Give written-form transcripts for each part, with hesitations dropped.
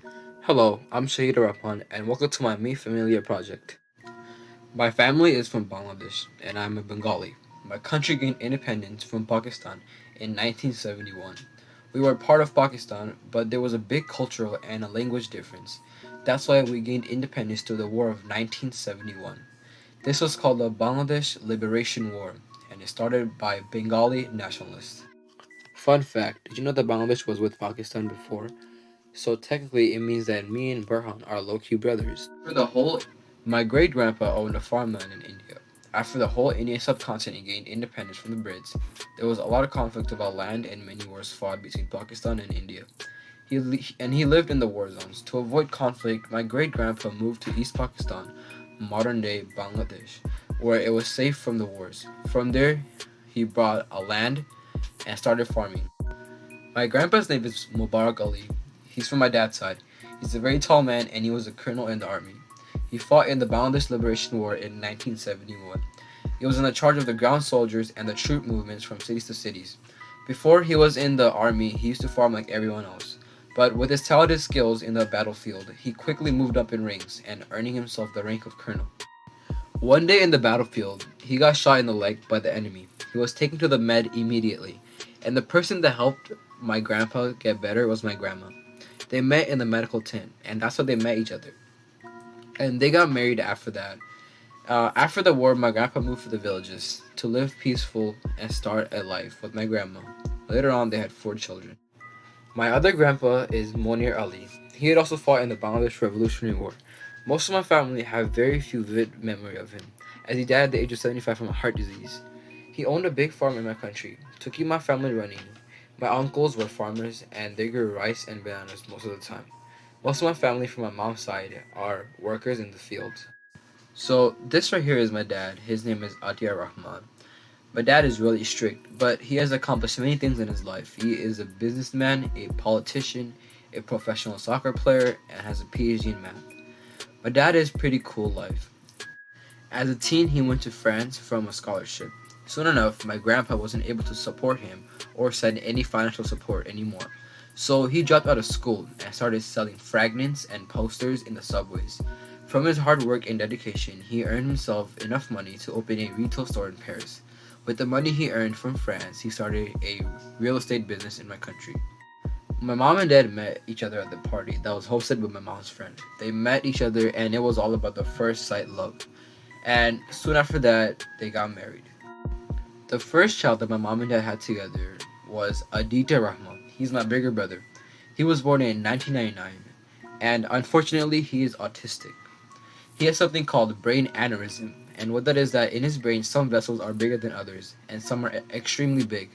Hello, I'm Shahid Rahman, and welcome to my Me Familia project. My family is from Bangladesh, and I'm a Bengali. My country gained independence from Pakistan in 1971. We were part of Pakistan, but there was a big cultural and a language difference. That's why we gained independence through the War of 1971. This was called the Bangladesh Liberation War, and it started by Bengali nationalists. Fun fact, did you know that Bangladesh was with Pakistan before? So technically, it means that me and Burhan are low-key brothers. For the whole, my great grandpa owned a farmland in India. After the whole Indian subcontinent gained independence from the Brits, there was a lot of conflict about land and many wars fought between Pakistan and India. He lived in the war zones. To avoid conflict, my great grandpa moved to East Pakistan, modern-day Bangladesh, where it was safe from the wars. From there, he bought a land and started farming. My grandpa's name is Mubarak Ali. He's from my dad's side. He's a very tall man and he was a colonel in the army. He fought in the Bangladesh Liberation War in 1971. He was in the charge of the ground soldiers and the troop movements from cities to cities. Before he was in the army, he used to farm like everyone else. But with his talented skills in the battlefield, he quickly moved up in ranks and earning himself the rank of colonel. One day in the battlefield, he got shot in the leg by the enemy. He was taken to the med immediately, and the person that helped my grandpa get better was my grandma. They met in the medical tent, and that's how they met each other. And they got married after that. After the war, my grandpa moved to the villages to live peaceful and start a life with my grandma. Later on, they had 4 children. My other grandpa is Monir Ali. He had also fought in the Bangladesh Revolutionary War. Most of my family have very few vivid memory of him, as he died at the age of 75 from a heart disease. He owned a big farm in my country to keep my family running. My uncles were farmers and they grew rice and bananas most of the time. Most of my family from my mom's side are workers in the fields. So this right here is my dad. His name is Atia Rahman. My dad is really strict, but he has accomplished many things in his life. He is a businessman, a politician, a professional soccer player, and has a PhD in math. My dad is pretty cool life. As a teen, he went to France from a scholarship. Soon enough, my grandpa wasn't able to support him or send any financial support anymore. So he dropped out of school and started selling fragments and posters in the subways. From his hard work and dedication, he earned himself enough money to open a retail store in Paris. With the money he earned from France, he started a real estate business in my country. My mom and dad met each other at the party that was hosted by my mom's friend. They met each other and it was all about the first sight love. And soon after that, they got married. The first child that my mom and dad had together was Aditya Rahman. He's my bigger brother. He was born in 1999, and unfortunately, he is autistic. He has something called brain aneurysm, and what that is that in his brain, some vessels are bigger than others, and some are extremely big.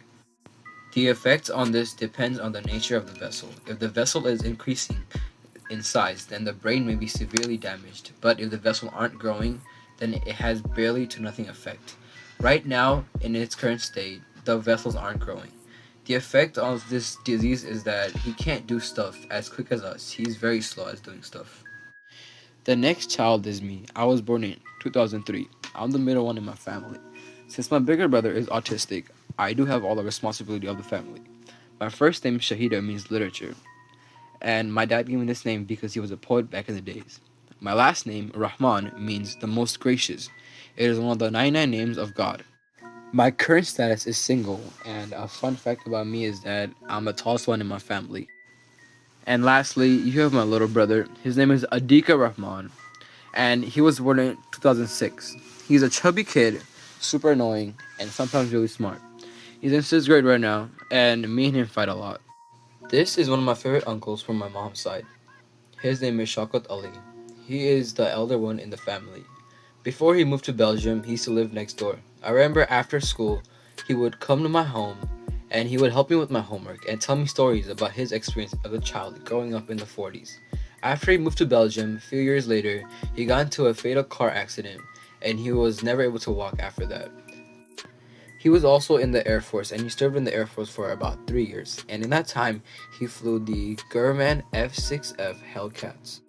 The effect on this depends on the nature of the vessel. If the vessel is increasing in size, then the brain may be severely damaged, but if the vessel aren't growing, then it has barely to nothing effect. Right now, in its current state, the vessels aren't growing. The effect of this disease is that he can't do stuff as quick as us. He's very slow at doing stuff. The next child is me. I was born in 2003. I'm the middle one in my family. Since my bigger brother is autistic, I do have all the responsibility of the family. My first name, Shahida, means literature, and my dad gave me this name because he was a poet back in the days. My last name, Rahman, means the most gracious. It is one of the 99 names of God. My current status is single, and a fun fact about me is that I'm the tallest one in my family. And lastly, you have my little brother. His name is Adika Rahman, and he was born in 2006. He's a chubby kid, super annoying, and sometimes really smart. He's in 6th grade right now, and me and him fight a lot. This is one of my favorite uncles from my mom's side. His name is Shaukat Ali. He is the elder one in the family. Before he moved to Belgium, he used to live next door. I remember after school, he would come to my home and he would help me with my homework and tell me stories about his experience as a child growing up in the 40s. After he moved to Belgium, a few years later, he got into a fatal car accident and he was never able to walk after that. He was also in the Air Force and he served in the Air Force for about 3 years, and in that time, he flew the Grumman F-6F Hellcats.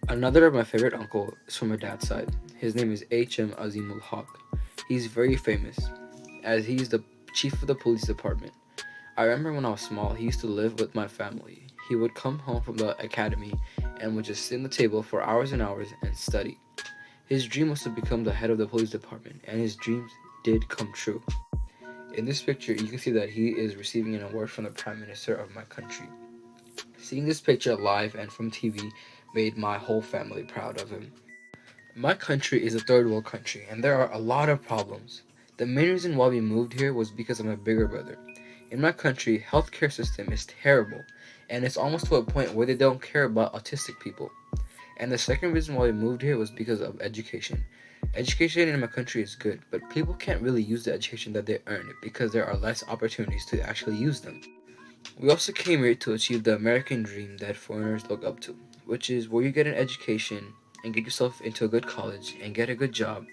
Another of my favorite uncle is from my dad's side. His name is H.M. Azimul Haq. He's very famous, as he's the chief of the police department. I remember when I was small, he used to live with my family. He would come home from the academy and would just sit on the table for hours and hours and study. His dream was to become the head of the police department, and his dreams did come true. In this picture, you can see that he is receiving an award from the Prime Minister of my country. Seeing this picture live and from TV made my whole family proud of him. My country is a third world country, and there are a lot of problems. The main reason why we moved here was because of my bigger brother. In my country, healthcare system is terrible, and it's almost to a point where they don't care about autistic people. And the second reason why we moved here was because of education. Education in my country is good, but people can't really use the education that they earn because there are less opportunities to actually use them. We also came here to achieve the American dream that foreigners look up to, which is where you get an education and get yourself into a good college and get a good job,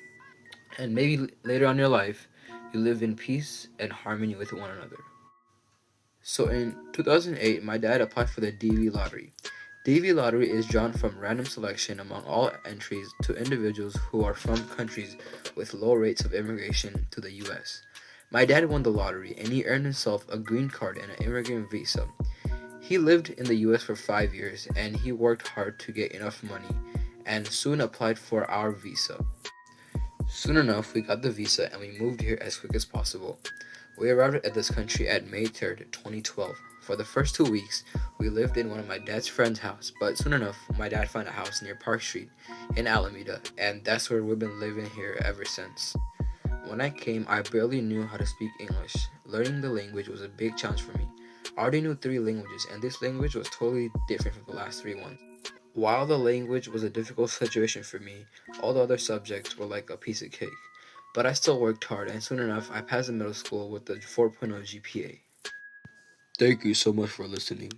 and maybe later on in your life, you live in peace and harmony with one another. So in 2008, my dad applied for the DV lottery. DV lottery is drawn from random selection among all entries to individuals who are from countries with low rates of immigration to the US. My dad won the lottery and he earned himself a green card and an immigrant visa. He lived in the US for 5 years and he worked hard to get enough money and soon applied for our visa. Soon enough, we got the visa and we moved here as quick as possible. We arrived at this country at May 3rd, 2012. For the first 2 weeks, we lived in one of my dad's friend's house, but soon enough, my dad found a house near Park Street in Alameda, and that's where we've been living here ever since. When I came, I barely knew how to speak English. Learning the language was a big challenge for me. I already knew 3 languages, and this language was totally different from the last 3 ones. While the language was a difficult situation for me, all the other subjects were like a piece of cake. But I still worked hard, and soon enough, I passed the middle school with a 4.0 GPA. Thank you so much for listening.